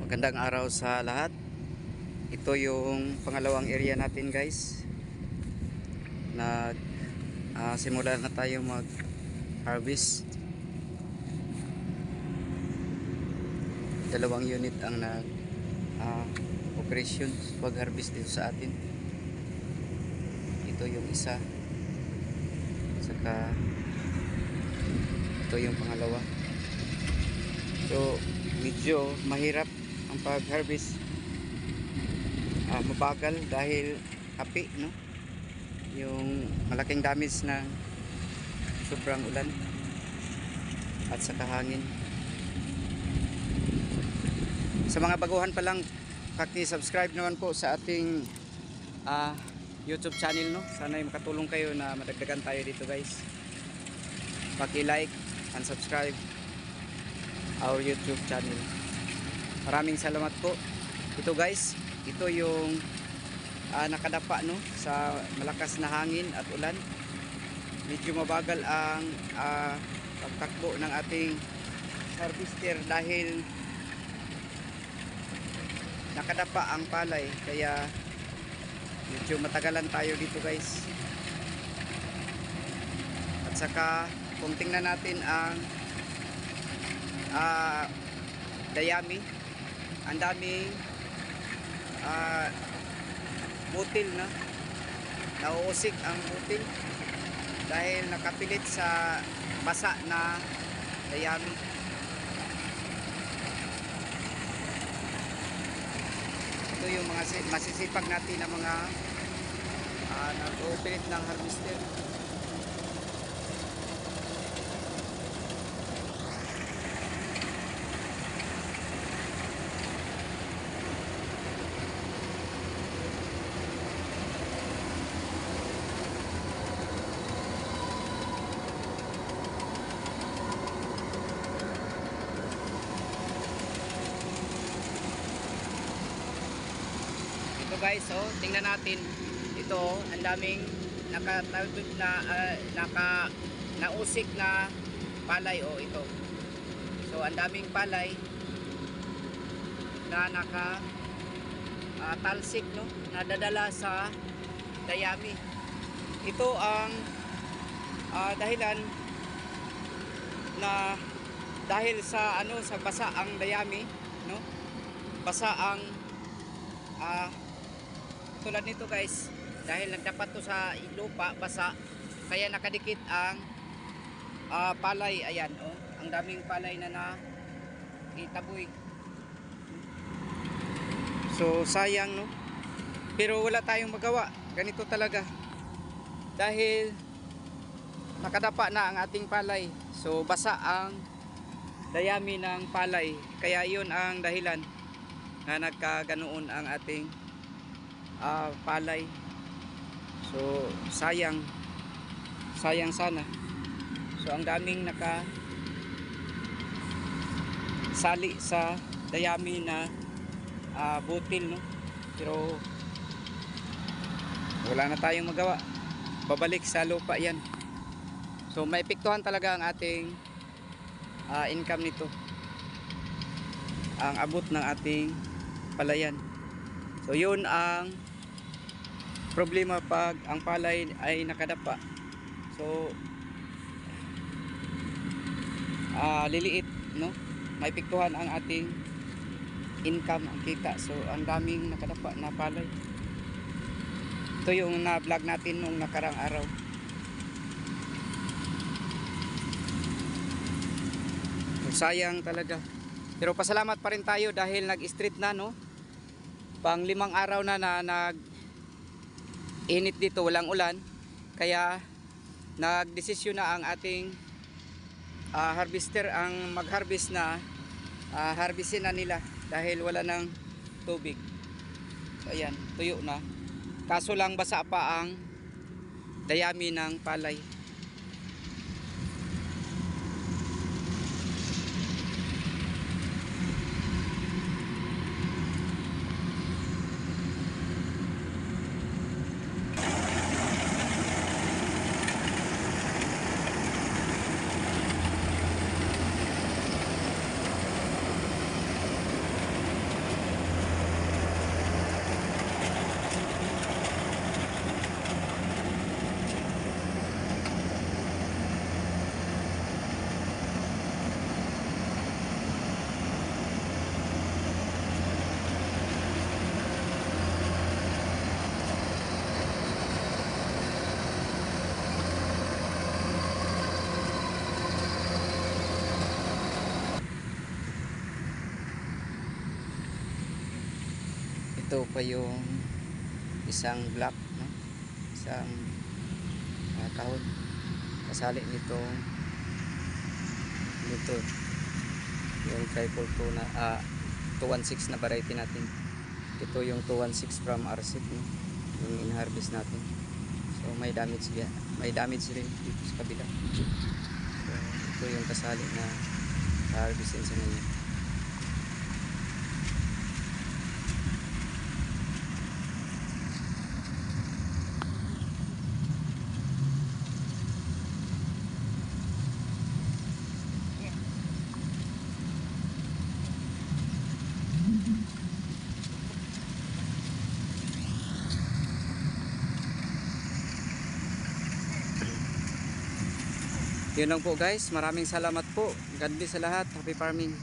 Magandang araw sa lahat. Ito yung pangalawang area natin, guys. Simula na tayo mag harvest. Dalawang unit ang nag operation pag harvest dito sa atin. Ito yung isa, saka ito yung pangalawa. So medyo mahirap ang pag harvest, mabagal dahil hapi, no, yung malaking damage ng sobrang ulan at saka hangin. Sa mga baguhan pa lang, paki-subscribe naman po sa ating YouTube channel, no. Sana ay makatulong kayo na madagdagan tayo dito, guys. Paki-like and subscribe our YouTube channel. Maraming salamat po. Ito, guys, ito yung nakadapa, no, sa malakas na hangin at ulan. Medyo mabagal ang pagtakbo ng ating harvester dahil nakadapa ang palay, kaya medyo matagalan tayo dito, guys. At saka kung tingnan natin ang dayami, ang daming butil na nauusik ang butil dahil nakapilit sa basa na dayami. Ito yung mga masisipag natin na mga nag-operate ng harvester. Ito, guys, tingnan natin. Ito, ang daming nausik na palay, ito. So ang daming palay na talsik, no, nadadala sa dayami. Ito ang dahilan na dahil sa sa basa ang dayami, no, basa ang tulad nito, guys, dahil nagdapat to sa lupa, basa, kaya nakadikit ang palay. Ayan, ang daming palay na itaboy. So sayang, no, pero wala tayong magawa, ganito talaga dahil nakadapa na ang ating palay. So basa ang dayami ng palay, kaya yun ang dahilan na nagkaganoon ang ating palay. So sayang sana. So ang daming sali sa dayami na butil, no, pero wala na tayong magawa, babalik sa lupa yan. So maepektuhan talaga ang ating income nito, ang abot ng ating palayan. So yun ang problema pag ang palay ay nakadapa. So liliit, no, may piktuhan ang ating income, ang kita. So ang daming nakadapa na palay. Ito yung na-vlog natin nung nakarang araw. So sayang talaga, pero pasalamat pa rin tayo dahil nag-street na, no. Pang 5 araw na init dito, walang ulan, kaya nagdesisyon na ang ating harvester ang mag-harvest na, harvestin na nila dahil wala ng tubig. So ayan, tuyo na, kaso lang basa pa ang dayami ng palay. ito pa yung isang block, no? Isang kahon kasali nito yung triple 2 na 216 na variety natin. Ito yung 216 from RC, no? Yung in-harvest natin. So may damage rin dito sa kabila. So ito yung kasali na harvestin sa ngayon. Yun lang po guys, maraming salamat po. God bless sa lahat. Happy farming.